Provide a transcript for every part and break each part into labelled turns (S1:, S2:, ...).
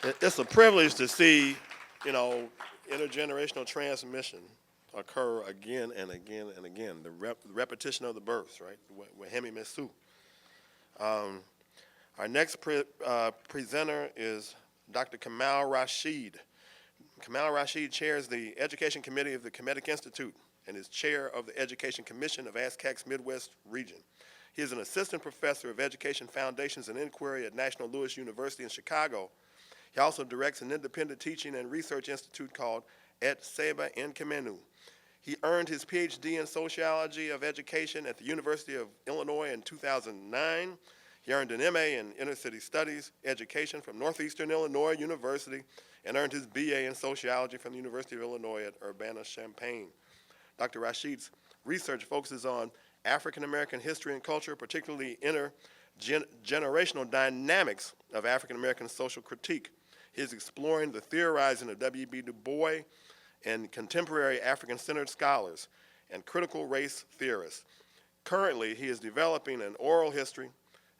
S1: It's a privilege to see, intergenerational transmission occur again and again and again. The repetition of the births, right? Wahemi Mesu. Our next presenter is Dr. Kamau Rashid. Kamau Rashid chairs the Education Committee of the Kemetic Institute and is chair of the Education Commission of ASCAC's Midwest region. He is an assistant professor of education foundations and inquiry at National Louis University in Chicago. He also directs an independent teaching and research institute called Et Seba in Kemenu. He earned his PhD in sociology of education at the University of Illinois in 2009. He earned an MA in inner city studies, education from Northeastern Illinois University, and earned his BA in sociology from the University of Illinois at Urbana-Champaign. Dr. Rashid's research focuses on African American history and culture, particularly intergenerational dynamics of African American social critique. He is exploring the theorizing of W.B. Du Bois and contemporary African-centered scholars and critical race theorists. Currently, he is developing an oral history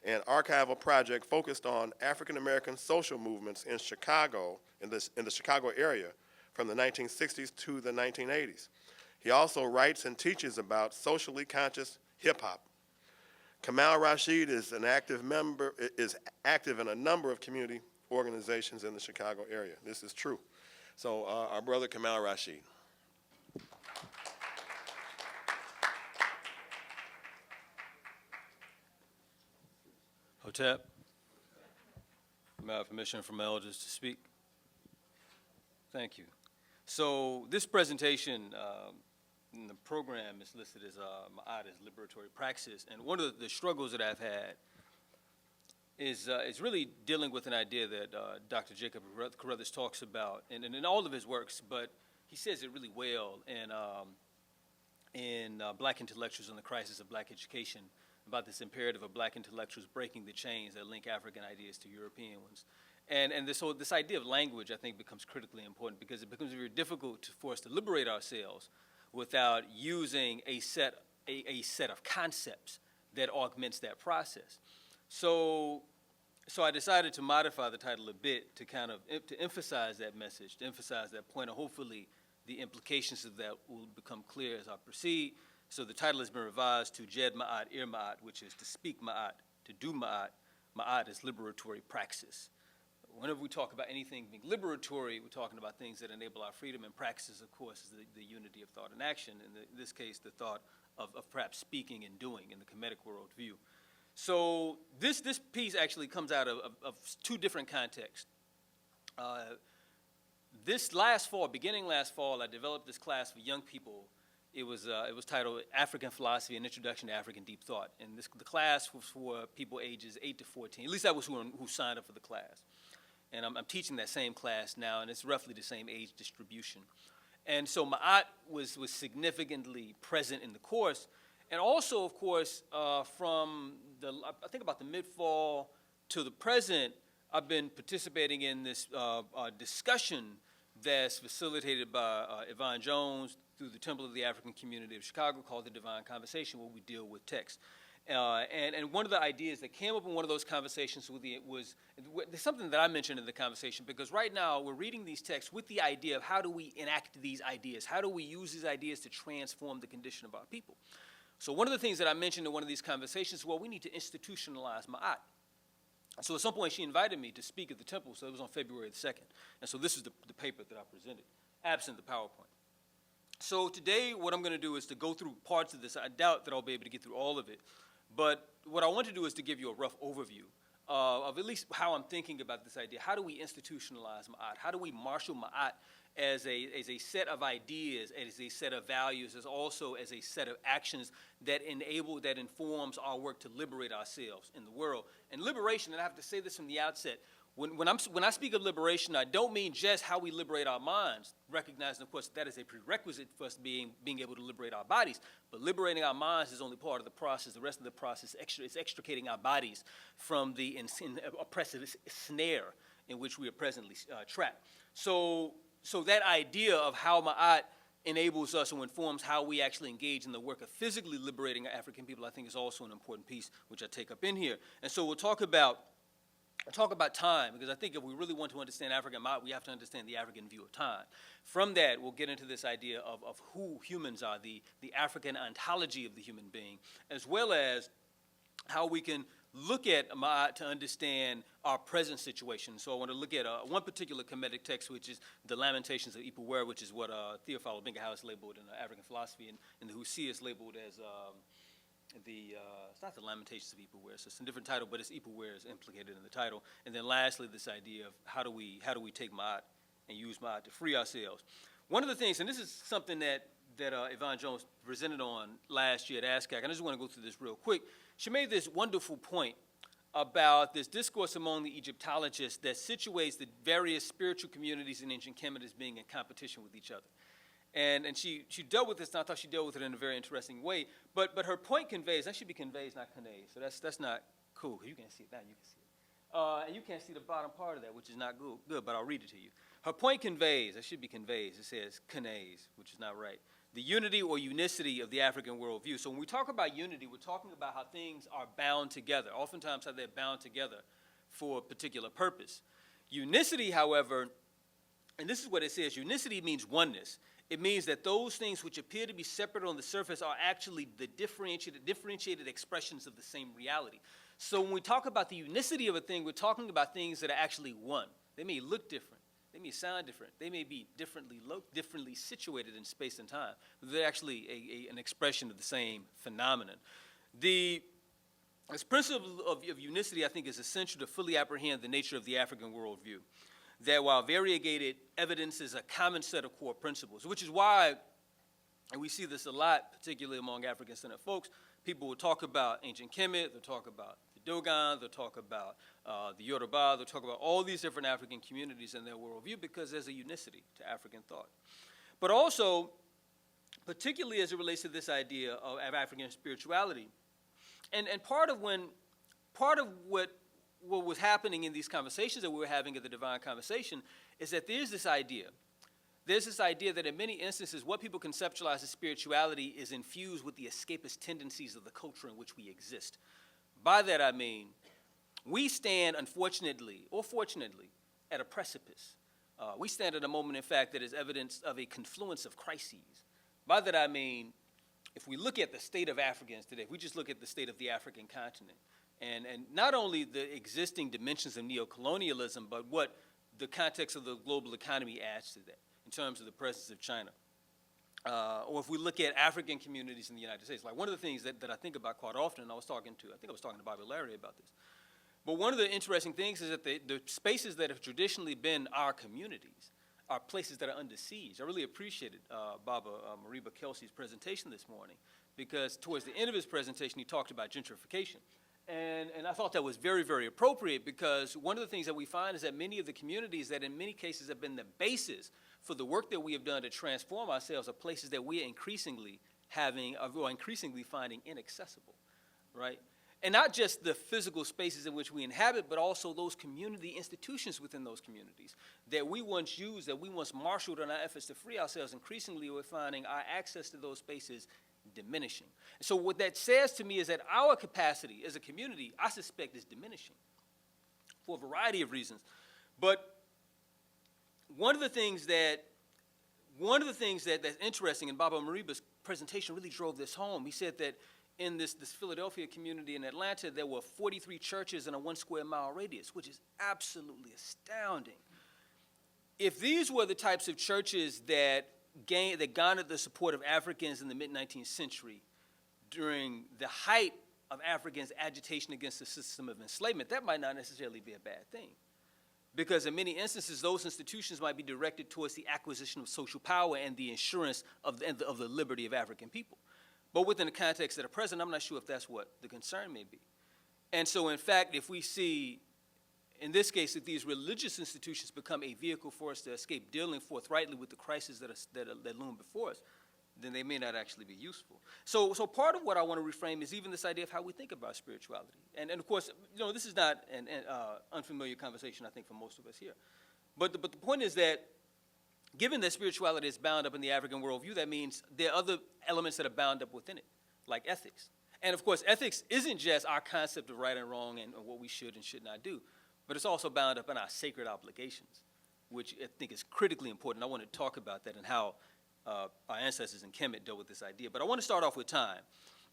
S1: and archival project focused on African American social movements in Chicago, in the Chicago area, from the 1960s to the 1980s. He also writes and teaches about socially conscious hip hop. Kamau Rashid is active in a number of community organizations in the Chicago area. This is true. So our brother Kamau Rashid.
S2: Hotep, may I have permission from my elders to speak? Thank you. So this presentation in the program is listed as Maat as Liberatory Praxis, and one of the struggles that I've had is really dealing with an idea that Dr. Jacob Carruthers talks about, and in all of his works, but he says it really well in Black Intellectuals and the Crisis of Black Education, about this imperative of Black intellectuals breaking the chains that link African ideas to European ones. And this idea of language, I think, becomes critically important because it becomes very difficult for us to liberate ourselves without using a set of concepts that augments that process. So I decided to modify the title a bit to kind of to emphasize that message, to emphasize that point, and hopefully the implications of that will become clear as I proceed. So the title has been revised to Jed Ma'at, Ir Ma'at, which is to speak Ma'at, to do Ma'at. Ma'at is liberatory praxis. Whenever we talk about anything being liberatory, we're talking about things that enable our freedom, and praxis, of course, is the unity of thought and action, in this case, the thought of perhaps speaking and doing in the Kemetic worldview. So this piece actually comes out of two different contexts. Beginning last fall, I developed this class for young people. It was titled African Philosophy, An Introduction to African Deep Thought. And the class was for people ages 8 to 14. At least that was who signed up for the class. And I'm teaching that same class now, and it's roughly the same age distribution. And so Ma'at was significantly present in the course. And also, of course, from I think about the mid-fall to the present, I've been participating in this discussion that's facilitated by Yvonne Jones through the Temple of the African Community of Chicago called The Divine Conversation, where we deal with text. And one of the ideas that came up in one of those conversations was something that I mentioned in the conversation, because right now we're reading these texts with the idea of how do we enact these ideas? How do we use these ideas to transform the condition of our people? So one of the things that I mentioned in one of these conversations, well, we need to institutionalize Ma'at. So at some point she invited me to speak at the temple, so it was on February the 2nd. And so this is the paper that I presented, absent the PowerPoint. So today what I'm going to do is to go through parts of this. I doubt that I'll be able to get through all of it. But what I want to do is to give you a rough overview of at least how I'm thinking about this idea. How do we institutionalize Ma'at? How do we marshal Ma'at as a set of ideas, as a set of values, as also as a set of actions that informs our work to liberate ourselves in the world? And liberation, and I have to say this from the outset, when I speak of liberation, I don't mean just how we liberate our minds, recognizing, of course, that is a prerequisite for us being able to liberate our bodies. But liberating our minds is only part of the process. The rest of the process is extricating our bodies from the oppressive snare in which we are presently trapped. So that idea of how Ma'at enables us or informs how we actually engage in the work of physically liberating African people, I think, is also an important piece which I take up in here. And so we'll talk about talk about time, because I think if we really want to understand African Maat, we have to understand the African view of time. From that, we'll get into this idea of who humans are, the African ontology of the human being, as well as how we can look at Maat to understand our present situation. So I want to look at one particular Kemetic text, which is the Lamentations of Ipuwer, which is what Theophilo Benga-House labeled in African philosophy, and the Husi is labeled as it's not the Lamentations of Ipuwer, so it's a different title, but it's Ipuwer is implicated in the title. And then lastly, this idea of how do we take Maat and use Maat to free ourselves. One of the things, and this is something that Yvonne Jones presented on last year at ASCAC, and I just want to go through this real quick. She made this wonderful point about this discourse among the Egyptologists that situates the various spiritual communities in ancient Kemet as being in competition with each other. And she dealt with this, and I thought she dealt with it in a very interesting way. But her point conveys, that should be conveys, not conveys. So that's not cool. You can't see it now, you can see it. And you can't see the bottom part of that, which is not good, but I'll read it to you. Her point conveys, that should be conveys, it says conveys, which is not right. The unity or unicity of the African worldview. So when we talk about unity, we're talking about how things are bound together, oftentimes how they're bound together for a particular purpose. Unicity, however, and this is what it says, unicity means oneness. It means that those things which appear to be separate on the surface are actually the differentiated expressions of the same reality. So when we talk about the unicity of a thing, we're talking about things that are actually one. They may look different. They may sound different. They may be differently situated in space and time. They're actually an expression of the same phenomenon. This principle of unicity, I think, is essential to fully apprehend the nature of the African worldview. That while variegated evidence is a common set of core principles, which is why, and we see this a lot, particularly among African-centered folks, people will talk about ancient Kemet, they'll talk about the Dogon, they'll talk about the Yoruba, they'll talk about all these different African communities and their worldview because there's a unicity to African thought. But also, particularly as it relates to this idea of African spirituality, and part of what was happening in these conversations that we were having at the Divine Conversation is that there's this idea that in many instances what people conceptualize as spirituality is infused with the escapist tendencies of the culture in which we exist. By that I mean, we stand, unfortunately or fortunately, at a precipice. We stand at a moment, in fact, that is evidence of a confluence of crises. By that I mean, if we look at the state of Africans today, if we just look at the state of the African continent, and not only the existing dimensions of neocolonialism, but what the context of the global economy adds to that in terms of the presence of China. Or if we look at African communities in the United States, like one of the things that I think about quite often, and I think I was talking to Bobby Larry about this, but one of the interesting things is that the spaces that have traditionally been our communities are places that are under siege. I really appreciated Baba Mariba Kelsey's presentation this morning, because towards the end of his presentation, he talked about gentrification. And I thought that was very, very appropriate, because one of the things that we find is that many of the communities that in many cases have been the basis for the work that we have done to transform ourselves are places that we are increasingly finding inaccessible, right? And not just the physical spaces in which we inhabit, but also those community institutions within those communities that we once used, that we once marshaled in our efforts to free ourselves. Increasingly, we're finding our access to those spaces diminishing. So what that says to me is that our capacity as a community, I suspect, is diminishing for a variety of reasons. But one of the things that's interesting, and Baba Mariba's presentation really drove this home. He said that in this Philadelphia community in Atlanta, there were 43 churches in a 1 square mile radius, which is absolutely astounding. If these were the types of churches that garnered the support of Africans in the mid-19th century during the height of Africans' agitation against the system of enslavement, that might not necessarily be a bad thing. Because in many instances, those institutions might be directed towards the acquisition of social power and the assurance of the liberty of African people. But within the context of the present, I'm not sure if that's what the concern may be. And so, in fact, if we see, in this case, that these religious institutions become a vehicle for us to escape dealing forthrightly with the crises that loom before us, then they may not actually be useful. So part of what I want to reframe is even this idea of how we think about spirituality. And of course, this is not an unfamiliar conversation, I think, for most of us here. But the point is that given that spirituality is bound up in the African worldview, that means there are other elements that are bound up within it, like ethics. And of course, ethics isn't just our concept of right and wrong and what we should and should not do. but it's also bound up in our sacred obligations, which I think is critically important. I want to talk about that and how our ancestors in Kemet dealt with this idea. But I want to start off with time.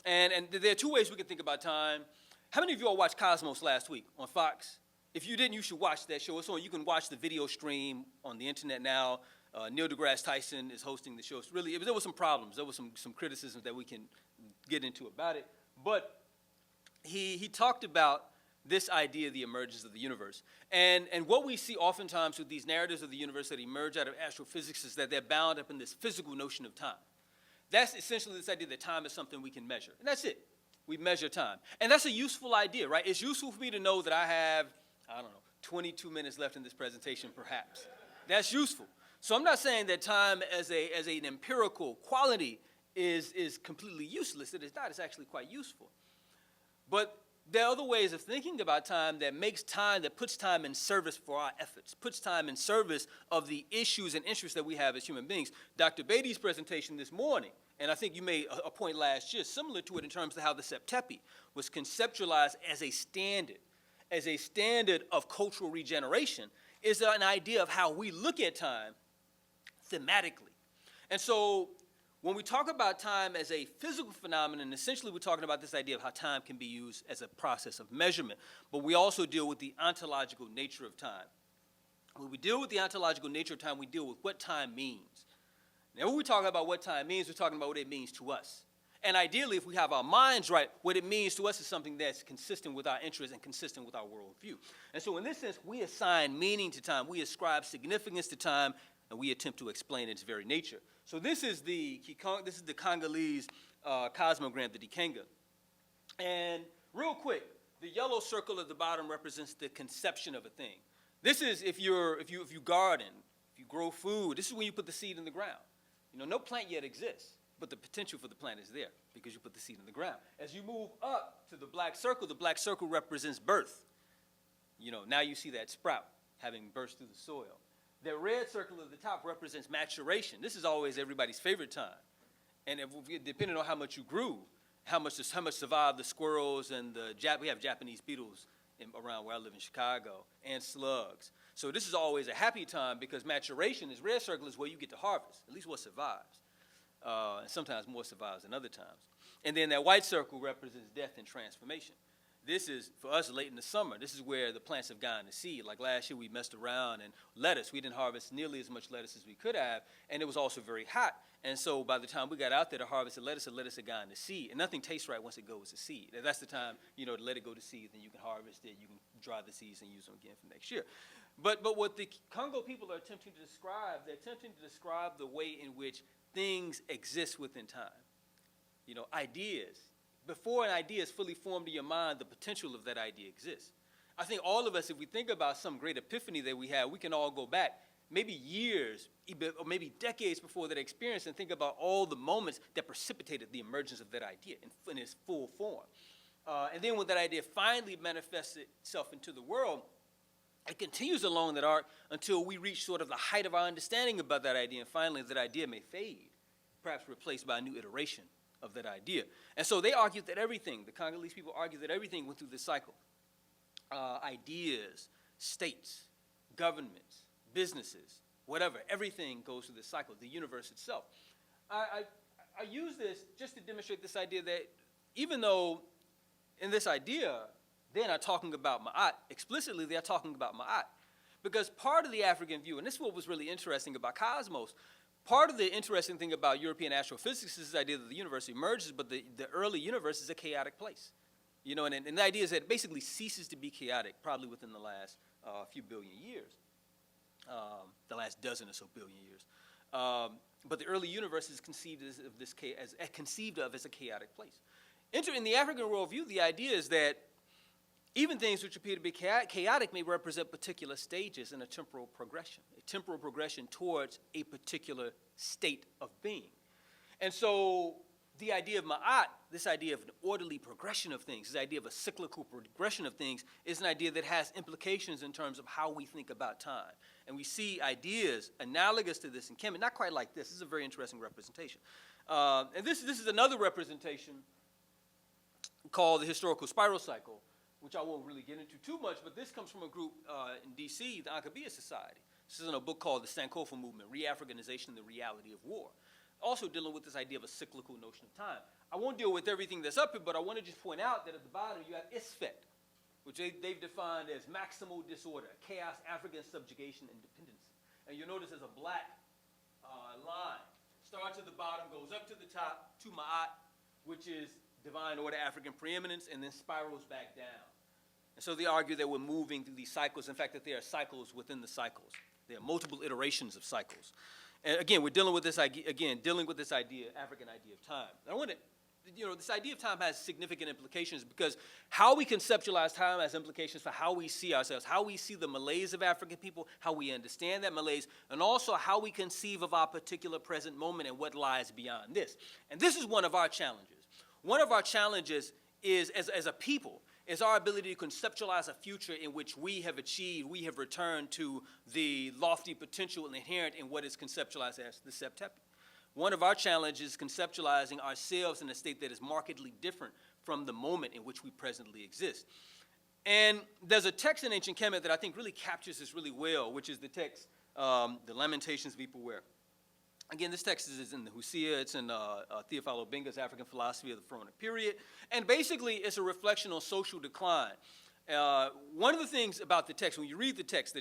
S2: And there are two ways we can think about time. How many of you all watched Cosmos last week on Fox? If you didn't, you should watch that show. It's on. You can watch the video stream on the internet now. Neil deGrasse Tyson is hosting the show. It's really, there were some problems. There was some criticisms that we can get into about it. But he talked about this idea of the emergence of the universe. And what we see oftentimes with these narratives of the universe that emerge out of astrophysics is that they're bound up in this physical notion of time. That's essentially this idea that time is something we can measure. And that's it. We measure time. And that's a useful idea, right? It's useful for me to know that I have, I don't know, 22 minutes left in this presentation, perhaps. That's useful. So I'm not saying that time as an empirical quality is completely useless. It is not. It's actually quite useful. But there are other ways of thinking about time that makes time, that puts time in service for our efforts, puts time in service of the issues and interests that we have as human beings. Dr. Beatty's presentation this morning, and I think you made a point last year similar to it in terms of how the Septepi was conceptualized as a standard of cultural regeneration, is an idea of how we look at time thematically. And so when we talk about time as a physical phenomenon, essentially we're talking about this idea of how time can be used as a process of measurement. But we also deal with the ontological nature of time. When we deal with the ontological nature of time, we deal with what time means. Now, when we talk about what time means, we're talking about what it means to us. And ideally, if we have our minds right, what it means to us is something that's consistent with our interests and consistent with our worldview. And so in this sense, we assign meaning to time. We ascribe significance to time, and we attempt to explain its very nature. So this is the Congolese cosmogram, the Dikenga. And real quick, the yellow circle at the bottom represents the conception of a thing. This is if you garden, if you grow food, this is when you put the seed in the ground. You know, no plant yet exists, but the potential for the plant is there because you put the seed in the ground. As you move up to the black circle represents birth. You know, now you see that sprout having burst through the soil. The red circle at the top represents maturation. This is always everybody's favorite time. And depending on how much you grew, how much survived the squirrels and we have Japanese beetles around where I live in Chicago, and slugs. So this is always a happy time because maturation, this red circle, is where you get to harvest, at least what survives. And sometimes more survives than other times. And then that white circle represents death and transformation. This is, for us, late in the summer. This is where the plants have gone to seed. Like last year, we messed around, and lettuce, we didn't harvest nearly as much lettuce as we could have, and it was also very hot. And so by the time we got out there to harvest the lettuce had gone to seed. And nothing tastes right once it goes to seed. And that's the time, you know, to let it go to seed, then you can harvest it, you can dry the seeds and use them again for next year. But what the Congo people are attempting to describe, they're attempting to describe the way in which things exist within time. You know, ideas. Before an idea is fully formed in your mind, the potential of that idea exists. I think all of us, if we think about some great epiphany that we had, we can all go back maybe years or maybe decades before that experience and think about all the moments that precipitated the emergence of that idea in its full form. And then when that idea finally manifests itself into the world, it continues along that arc until we reach sort of the height of our understanding about that idea, and finally that idea may fade, perhaps replaced by a new iteration of that idea. And so they argued that everything, the Congolese people argued that everything went through this cycle. Ideas, states, governments, businesses, whatever, everything goes through this cycle, the universe itself. I use this just to demonstrate this idea that even though in this idea, they're not talking about Maat. Explicitly, they're talking about Maat. Because part of the African view, and this is what was really interesting about Cosmos, part of the interesting thing about European astrophysics is this idea that the universe emerges, but the early universe is a chaotic place. You know, and the idea is that it basically ceases to be chaotic probably within the last few billion years, the last dozen or so billion years. But the early universe is conceived as a chaotic place. In the African worldview, the idea is that even things which appear to be chaotic may represent particular stages in a temporal progression towards a particular state of being. And so the idea of Maat, this idea of an orderly progression of things, this idea of a cyclical progression of things, is an idea that has implications in terms of how we think about time. And we see ideas analogous to this in Kemet, not quite like this. This is a very interesting representation. And this is another representation called the historical spiral cycle, which I won't really get into too much, but this comes from a group in D.C., the Ankabiya Society. This is in a book called The Sankofa Movement, Re-Africanization and the Reality of War. Also dealing with this idea of a cyclical notion of time. I won't deal with everything that's up here, but I want to just point out that at the bottom you have ISFET, which they've defined as maximal disorder, chaos, African subjugation, and dependency. And you'll notice there's a black line. Starts at the bottom, goes up to the top, to Maat, which is divine order, African preeminence, and then spirals back down. And so they argue that we're moving through these cycles. In fact, that there are cycles within the cycles. There are multiple iterations of cycles. And again, we're dealing with this idea, African idea of time. And I want to, this idea of time has significant implications because how we conceptualize time has implications for how we see ourselves, how we see the malaise of African people, how we understand that malaise, and also how we conceive of our particular present moment and what lies beyond this. And this is one of our challenges. One of our challenges is, as a people, is our ability to conceptualize a future in which we have achieved, we have returned to the lofty potential inherent in what is conceptualized as the Septepi. One of our challenges is conceptualizing ourselves in a state that is markedly different from the moment in which we presently exist. And there's a text in ancient Kemet that I think really captures this really well, which is the text, the Lamentations of Ipuwer. Again, this text is in the Hosea. It's in Theophilo Benga's African Philosophy of the Pharaonic Period. And basically, it's a reflection on social decline. One of the things about the text, when you read the text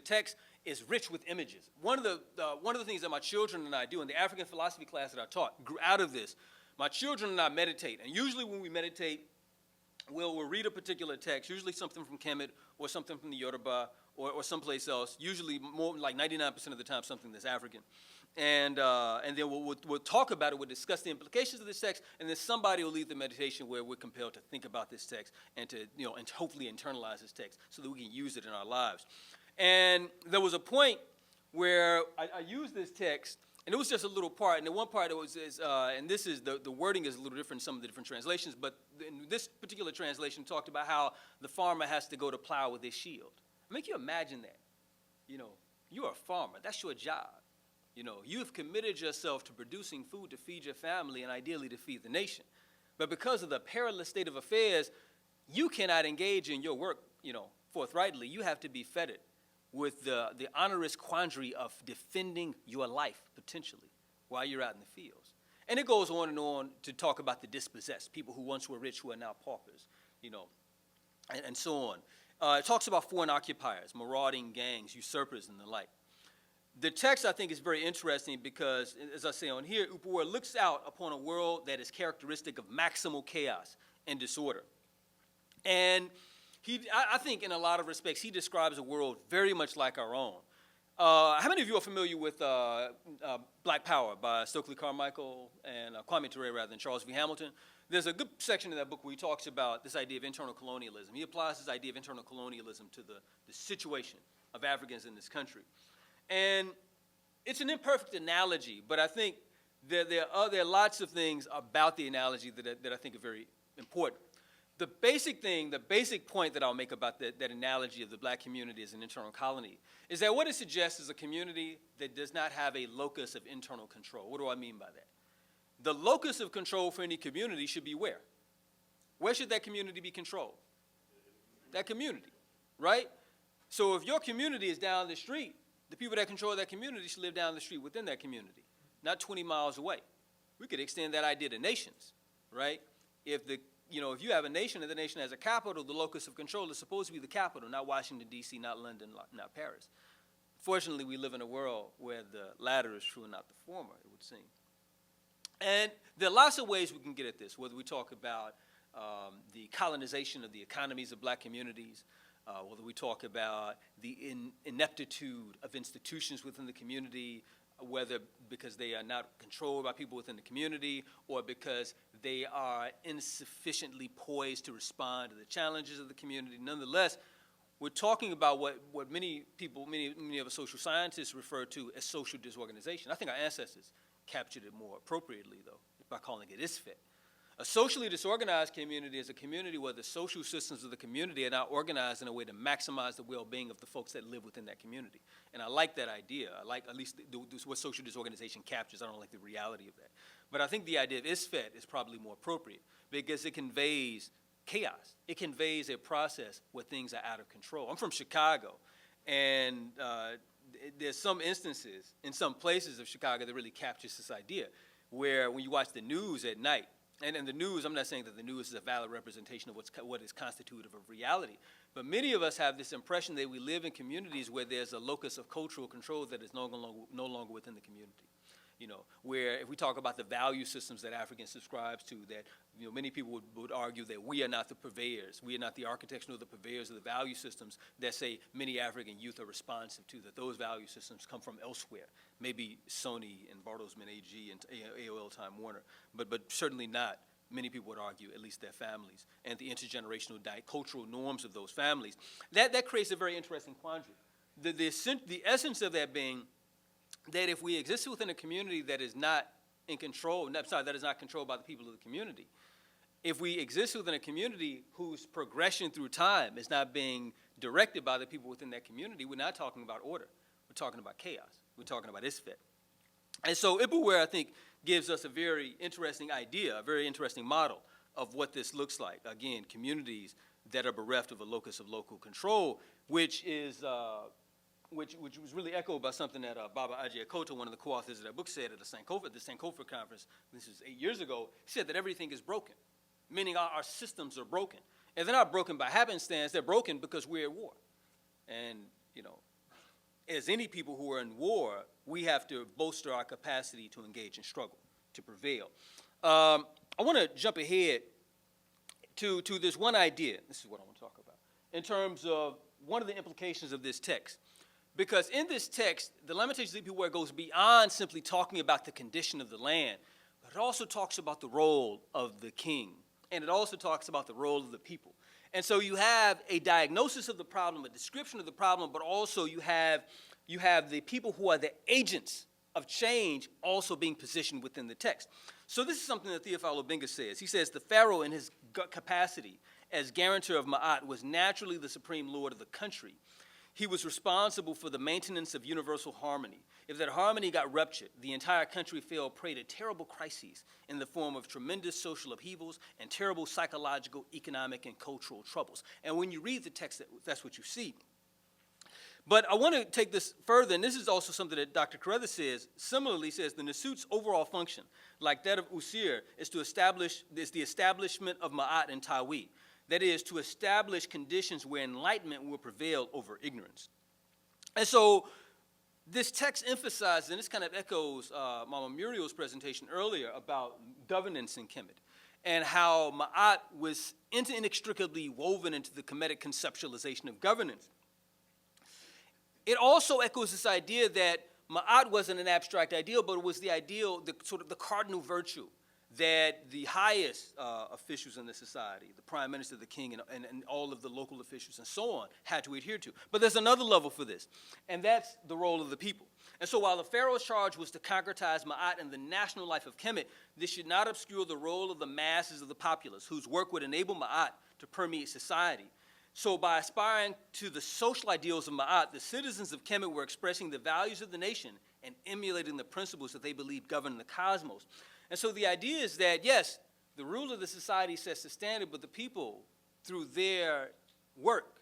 S2: is rich with images. One of the things that my children and I do in the African philosophy class that I taught grew out of this. My children and I meditate. And usually when we meditate, we'll read a particular text, usually something from Kemet or something from the Yoruba or someplace else, usually more like 99% of the time something that's African. And then we'll talk about it, we'll discuss the implications of this text, and then somebody will lead the meditation where we're compelled to think about this text and to, and hopefully internalize this text so that we can use it in our lives. And there was a point where I used this text, and it was just a little part, and the one part and this is, the wording is a little different in some of the different translations, but in this particular translation talked about how the farmer has to go to plow with his shield. Make you imagine that. You're a farmer, that's your job. You have committed yourself to producing food to feed your family and ideally to feed the nation. But because of the perilous state of affairs, you cannot engage in your work, forthrightly. You have to be fettered with the onerous quandary of defending your life, potentially, while you're out in the fields. And it goes on and on to talk about the dispossessed, people who once were rich who are now paupers, and so on. It talks about foreign occupiers, marauding gangs, usurpers, and the like. The text, I think, is very interesting because, as I say on here, Ipuwer looks out upon a world that is characteristic of maximal chaos and disorder. And I think in a lot of respects, he describes a world very much like our own. How many of you are familiar with Black Power by Stokely Carmichael and Kwame Ture, rather than Charles V. Hamilton? There's a good section in that book where he talks about this idea of internal colonialism. He applies this idea of internal colonialism to the situation of Africans in this country. And it's an imperfect analogy, but I think there are lots of things about the analogy that I think are very important. The basic point that I'll make about that analogy of the black community as an internal colony is that what it suggests is a community that does not have a locus of internal control. What do I mean by that? The locus of control for any community should be where? Where should that community be controlled? That community, right? So if your community is down the street, the people that control that community should live down the street within that community, not 20 miles away. We could extend that idea to nations, right? If you have a nation and the nation has a capital, the locus of control is supposed to be the capital, not Washington, D.C., not London, not Paris. Fortunately, we live in a world where the latter is true and not the former, it would seem. And there are lots of ways we can get at this, whether we talk about the colonization of the economies of black communities, whether we talk about the ineptitude of institutions within the community, whether because they are not controlled by people within the community or because they are insufficiently poised to respond to the challenges of the community. Nonetheless, we're talking about what many of us social scientists refer to as social disorganization. I think our ancestors captured it more appropriately, though, by calling it ISFET. A socially disorganized community is a community where the social systems of the community are not organized in a way to maximize the well-being of the folks that live within that community. And I like that idea. I like at least what social disorganization captures. I don't like the reality of that. But I think the idea of ISFET is probably more appropriate because it conveys chaos. It conveys a process where things are out of control. I'm from Chicago, and there's some instances in some places of Chicago that really captures this idea, where when you watch the news at night, and the news, I'm not saying that the news is a valid representation of what is constitutive of reality, but many of us have this impression that we live in communities where there's a locus of cultural control that is no longer within the community. You know, where if we talk about the value systems that Africans subscribe to, that, you know, many people would argue that we are not the purveyors, we are not the architects nor the purveyors of the value systems that say many African youth are responsive to, that those value systems come from elsewhere, maybe Sony and Bartelsman AG and AOL Time Warner, but certainly not, many people would argue, at least their families, and the intergenerational cultural norms of those families. That creates a very interesting quandary. The essence of that being that if we exist within a community that is not in control, that is not controlled by the people of the community, if we exist within a community whose progression through time is not being directed by the people within that community, we're not talking about order. We're talking about chaos. We're talking about isfet. And so Ipuwer, I think, gives us a very interesting idea, a very interesting model of what this looks like. Again, communities that are bereft of a locus of local control, which was really echoed by something that Baba Ajayakoto, one of the co-authors of that book, said at the Sankofa conference, this was 8 years ago. He said that everything is broken, meaning our systems are broken. And they're not broken by happenstance, they're broken because we're at war. And, you know, as any people who are in war, we have to bolster our capacity to engage and struggle, to prevail. I want to jump ahead to this one idea. This is what I want to talk about, in terms of one of the implications of this text. Because in this text, the Lamentations of Ipuwer goes beyond simply talking about the condition of the land, but it also talks about the role of the king, and it also talks about the role of the people. And so you have a diagnosis of the problem, a description of the problem, but also you have the people who are the agents of change also being positioned within the text. So this is something that Theophile Obenga says. He says, the Pharaoh in his capacity as guarantor of Maat was naturally the supreme lord of the country. He was responsible for the maintenance of universal harmony. If that harmony got ruptured, the entire country fell prey to terrible crises in the form of tremendous social upheavals and terrible psychological, economic, and cultural troubles. And when you read the text, that's what you see. But I want to take this further, and this is also something that Dr. Carruthers says, similarly says, the Nasut's overall function, like that of Usir, is the establishment of Ma'at and Tawi. That is, to establish conditions where enlightenment will prevail over ignorance. And so this text emphasizes, and this kind of echoes Mama Muriel's presentation earlier about governance in Kemet, and how Ma'at was inextricably woven into the Kemetic conceptualization of governance. It also echoes this idea that Ma'at wasn't an abstract ideal, but it was the ideal, sort of the cardinal virtue that the highest officials in the society, the prime minister, the king, and all of the local officials and so on, had to adhere to. But there's another level for this, and that's the role of the people. And so while the Pharaoh's charge was to concretize Ma'at in the national life of Kemet, this should not obscure the role of the masses of the populace, whose work would enable Ma'at to permeate society. So by aspiring to the social ideals of Ma'at, the citizens of Kemet were expressing the values of the nation and emulating the principles that they believed govern the cosmos. And so the idea is that, yes, the rule of the society sets the standard, but the people, through their work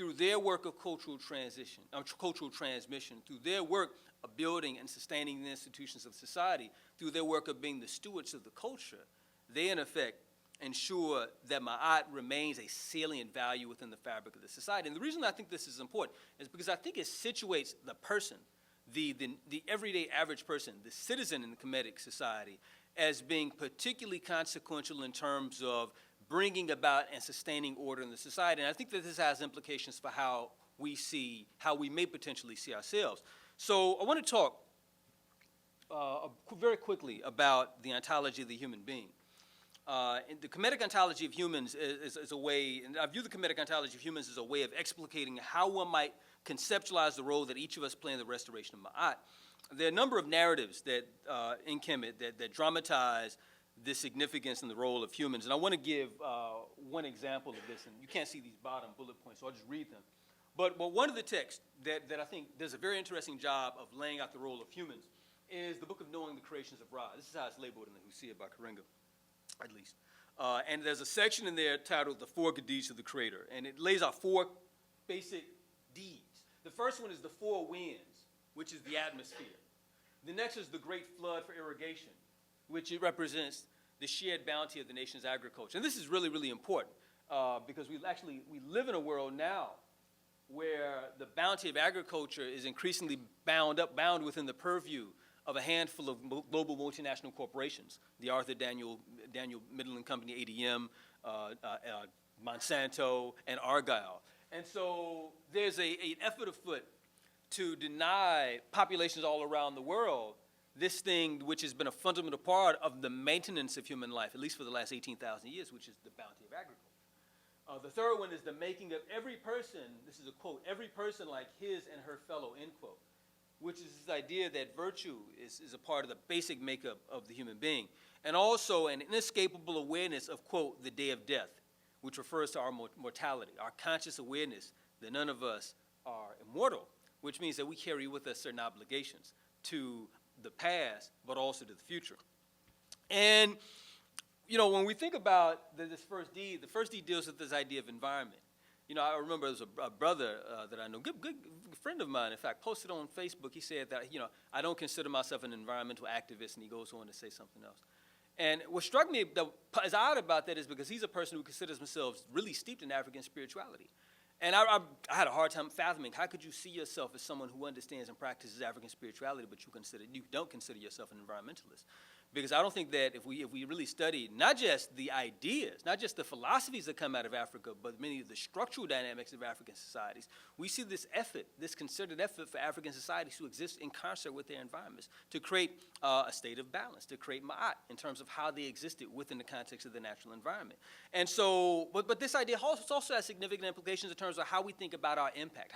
S2: of cultural transition, cultural transmission, through their work of building and sustaining the institutions of society, through their work of being the stewards of the culture, they, in effect, ensure that Ma'at remains a salient value within the fabric of the society. And the reason I think this is important is because I think it situates the person, the everyday average person, the citizen in the Kemetic society, as being particularly consequential in terms of bringing about and sustaining order in the society. And I think that this has implications for how we may potentially see ourselves. So I want to talk very quickly about the ontology of the human being. The Kemetic ontology of humans is a way, and I view the Kemetic ontology of humans as a way of explicating how one might conceptualize the role that each of us play in the restoration of Ma'at. There are a number of narratives that in Kemet that dramatize the significance and the role of humans. And I want to give one example of this, and you can't see these bottom bullet points, so I'll just read them. But one of the texts that I think does a very interesting job of laying out the role of humans is the book of Knowing the Creations of Ra. This is how it's labeled in the Husia by Karenga, at least. And there's a section in there titled The Four Good Deeds of the Creator, and it lays out four basic deeds. The first one is the four winds, which is the atmosphere. The next is the great flood for irrigation, which it represents the shared bounty of the nation's agriculture. And this is really, really important because we live in a world now where the bounty of agriculture is increasingly bound within the purview of a handful of global multinational corporations, the Arthur Daniel Midland Company, ADM, Monsanto, and Argyle. And so there's an effort afoot to deny populations all around the world this thing which has been a fundamental part of the maintenance of human life, at least for the last 18,000 years, which is the bounty of agriculture. The third one is the making of every person, this is a quote, every person like his and her fellow, end quote, which is this idea that virtue is a part of the basic makeup of the human being. And also an inescapable awareness of, quote, the day of death, which refers to our mortality, our conscious awareness that none of us are immortal, which means that we carry with us certain obligations to the past, but also to the future. And, when we think about this first deed, the first deed deals with this idea of environment. I remember there was a brother that I know, good friend of mine, in fact, posted on Facebook. He said that, I don't consider myself an environmental activist, and he goes on to say something else. And what struck me as odd about that is because he's a person who considers himself really steeped in African spirituality. And I had a hard time fathoming, how could you see yourself as someone who understands and practices African spirituality, but you don't consider yourself an environmentalist? Because I don't think that if we really study not just the ideas, not just the philosophies that come out of Africa, but many of the structural dynamics of African societies, we see this effort, this concerted effort for African societies to exist in concert with their environments, to create a state of balance, to create Maat in terms of how they existed within the context of the natural environment. And so, but this idea also has significant implications in terms of how we think about our impact,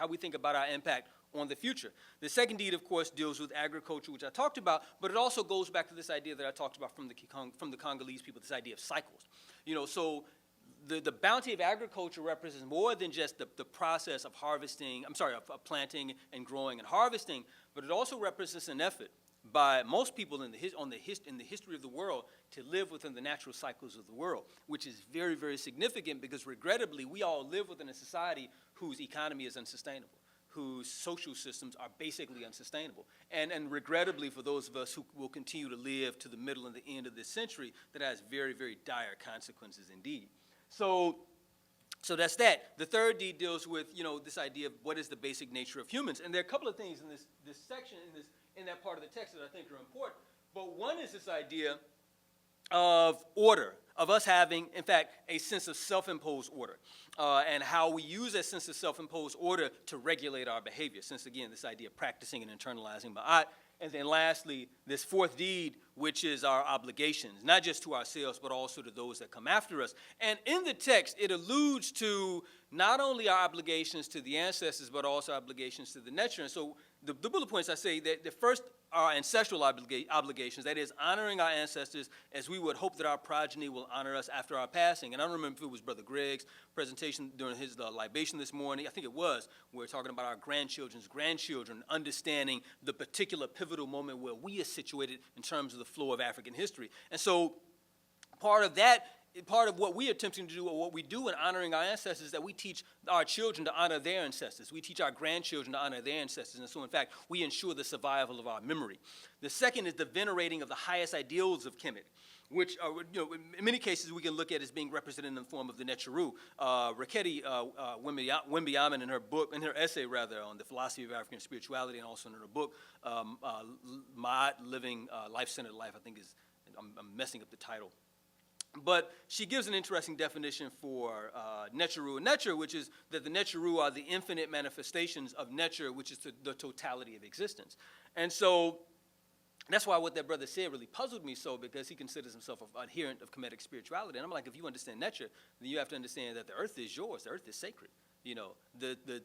S2: on the future. The second deed, of course, deals with agriculture, which I talked about, but it also goes back to this idea that I talked about from the Congolese people, this idea of cycles. So the bounty of agriculture represents more than just the process of of planting and growing and harvesting, but it also represents an effort by most people in the history of the world to live within the natural cycles of the world, which is very, very significant because regrettably, we all live within a society whose economy is unsustainable, whose social systems are basically unsustainable. And regrettably, for those of us who will continue to live to the middle and the end of this century, that has very, very dire consequences indeed. So that's that. The third deed deals with, this idea of what is the basic nature of humans. And there are a couple of things in this section, in that part of the text that I think are important. But one is this idea of order, of us having, in fact, a sense of self-imposed order, and how we use that sense of self-imposed order to regulate our behavior, since, again, this idea of practicing and internalizing Ma'at. And then lastly, this fourth deed, which is our obligations, not just to ourselves, but also to those that come after us. And in the text, it alludes to not only our obligations to the ancestors, but also obligations to the nature. And so the bullet points I say that the first are ancestral obligations, that is, honoring our ancestors as we would hope that our progeny will honor us after our passing. And I don't remember if it was Brother Gregg's presentation during his libation this morning. I think it was. We were talking about our grandchildren's grandchildren, understanding the particular pivotal moment where we are situated in terms of the flow of African history. And so part of what we are attempting to do, or what we do in honoring our ancestors, is that we teach our children to honor their ancestors. We teach our grandchildren to honor their ancestors. And so, in fact, we ensure the survival of our memory. The second is the venerating of the highest ideals of Kemet, which, in many cases, we can look at as being represented in the form of the Netcheru. Raketi Wimbiaman, in her essay, on the philosophy of African spirituality, and also in her book, Maat, Living Life-Centered Life, I think I'm messing up the title. But she gives an interesting definition for Netcheru and Netcher, which is that the Netcheru are the infinite manifestations of Netcher, which is the totality of existence. And so that's why what that brother said really puzzled me so, because he considers himself an adherent of Kemetic spirituality. And I'm like, if you understand Netcher, then you have to understand that the earth is yours. The earth is sacred. You know, the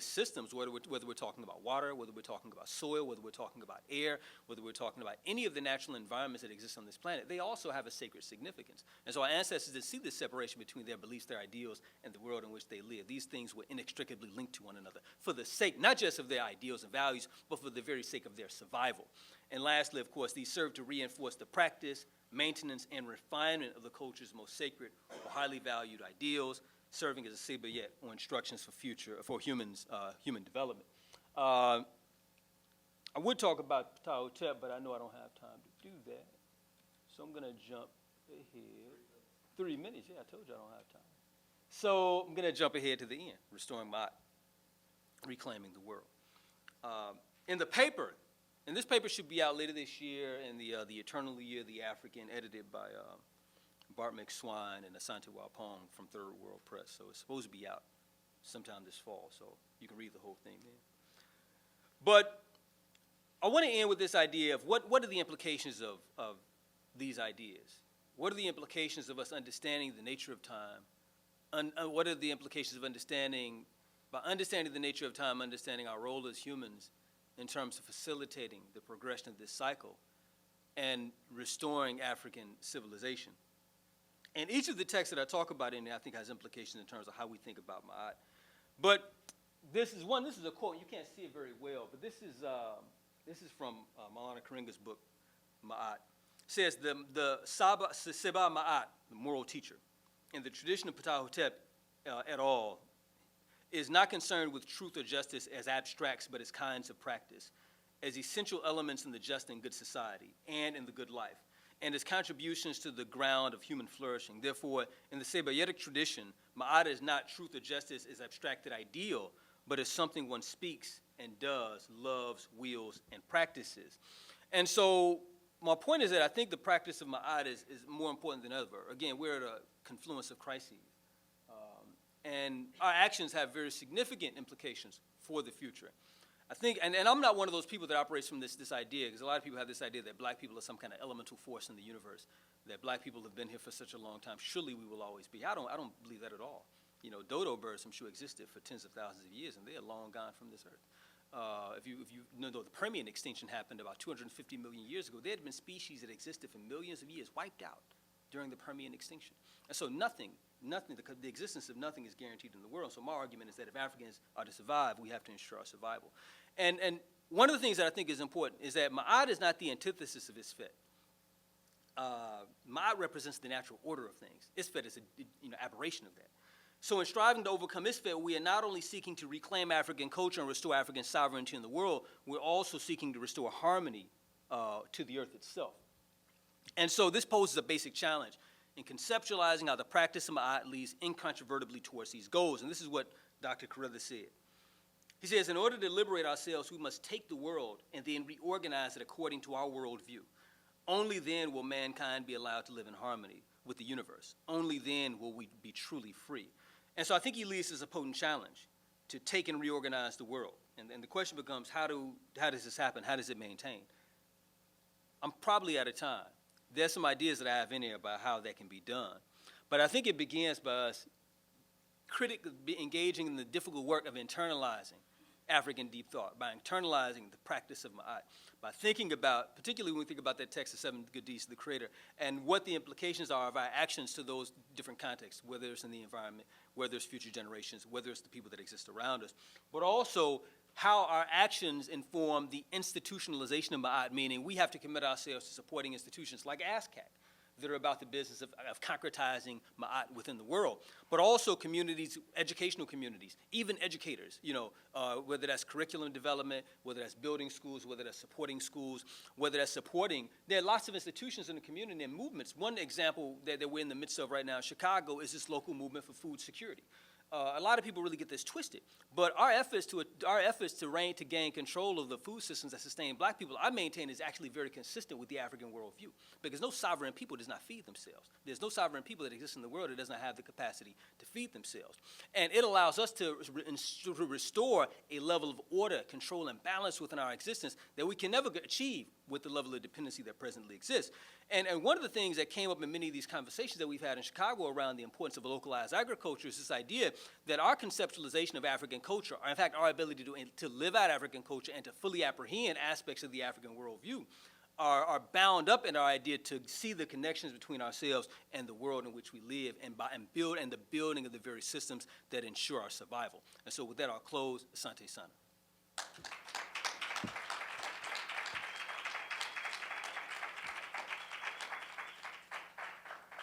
S2: systems, whether we're talking about water, whether we're talking about soil, whether we're talking about air, whether we're talking about any of the natural environments that exist on this planet, they also have a sacred significance. And so our ancestors did see this separation between their beliefs, their ideals, and the world in which they live. These things were inextricably linked to one another for the sake, not just of their ideals and values, but for the very sake of their survival. And lastly, of course, these serve to reinforce the practice, maintenance, and refinement of the culture's most sacred or highly valued ideals, serving as a sibuyet or instructions for human development. I would talk about Ptah-hotep, but I know I don't have time to do that. So I'm going to jump ahead. 3 minutes, yeah, I told you I don't have time. So I'm going to jump ahead to the end, restoring Maat, reclaiming the world. In the paper, and this paper should be out later this year, in the Eternal Year of the African, edited by Bart McSwine and Asante Wapong from Third World Press. So it's supposed to be out sometime this fall, so you can read the whole thing then. But I want to end with this idea of what are the implications of these ideas? What are the implications of us understanding the nature of time? What are the implications of by understanding the nature of time, understanding our role as humans in terms of facilitating the progression of this cycle and restoring African civilization? And each of the texts that I talk about in there, I think, has implications in terms of how we think about Maat. But this is a quote. You can't see it very well, but this is from Maulana Karenga's book, Maat. It says, the Seba Maat, the moral teacher, in the tradition of Ptah-hotep et al., is not concerned with truth or justice as abstracts, but as kinds of practice, as essential elements in the just and good society and in the good life, and as contributions to the ground of human flourishing. Therefore, in the Sebayetic tradition, Maat is not truth or justice as abstracted ideal, but as something one speaks and does, loves, wills, and practices. And so my point is that I think the practice of Maat is more important than ever. Again, we're at a confluence of crises. And our actions have very significant implications for the future. I think, and I'm not one of those people that operates from this idea, because a lot of people have this idea that black people are some kind of elemental force in the universe, that black people have been here for such a long time, surely we will always be. I don't believe that at all. You know, dodo birds, I'm sure, existed for tens of thousands of years, and they are long gone from this earth. If you know, the Permian extinction happened about 250 million years ago. There had been species that existed for millions of years, wiped out during the Permian extinction. And so the existence of nothing is guaranteed in the world. So my argument is that if Africans are to survive, we have to ensure our survival. And one of the things that I think is important is that Maat is not the antithesis of Isfet. Maat represents the natural order of things. Isfet is an aberration of that. So in striving to overcome Isfet, we are not only seeking to reclaim African culture and restore African sovereignty in the world, we're also seeking to restore harmony to the earth itself. And so this poses a basic challenge in conceptualizing how the practice of Maat leads incontrovertibly towards these goals. And this is what Dr. Carruthers said. He says, in order to liberate ourselves, we must take the world and then reorganize it according to our worldview. Only then will mankind be allowed to live in harmony with the universe. Only then will we be truly free. And so I think he leads as a potent challenge to take and reorganize the world. And the question becomes, how does this happen? How does it maintain? I'm probably out of time. There's some ideas that I have in here about how that can be done. But I think it begins by us critically engaging in the difficult work of internalizing African deep thought, by internalizing the practice of Maat, by thinking about, particularly when we think about that text, The Seven Good Deeds of the Creator, and what the implications are of our actions to those different contexts, whether it's in the environment, whether it's future generations, whether it's the people that exist around us, but also how our actions inform the institutionalization of Maat, meaning we have to commit ourselves to supporting institutions like ASCAC that are about the business of concretizing Maat within the world, but also communities, educational communities, even educators, whether that's curriculum development, whether that's building schools, whether that's supporting schools, whether that's supporting, there are lots of institutions in the community and movements. One example that we're in the midst of right now in Chicago is this local movement for food security. A lot of people really get this twisted, but our efforts to gain control of the food systems that sustain black people, I maintain, is actually very consistent with the African worldview, because no sovereign people does not feed themselves. There's no sovereign people that exist in the world that does not have the capacity to feed themselves, and it allows us to restore a level of order, control, and balance within our existence that we can never achieve with the level of dependency that presently exists. And one of the things that came up in many of these conversations that we've had in Chicago around the importance of localized agriculture is this idea that our conceptualization of African culture, or in fact our ability to live out African culture and to fully apprehend aspects of the African worldview, are bound up in our idea to see the connections between ourselves and the world in which we live, and the building of the very systems that ensure our survival. And so with that, I'll close. Asante Sana.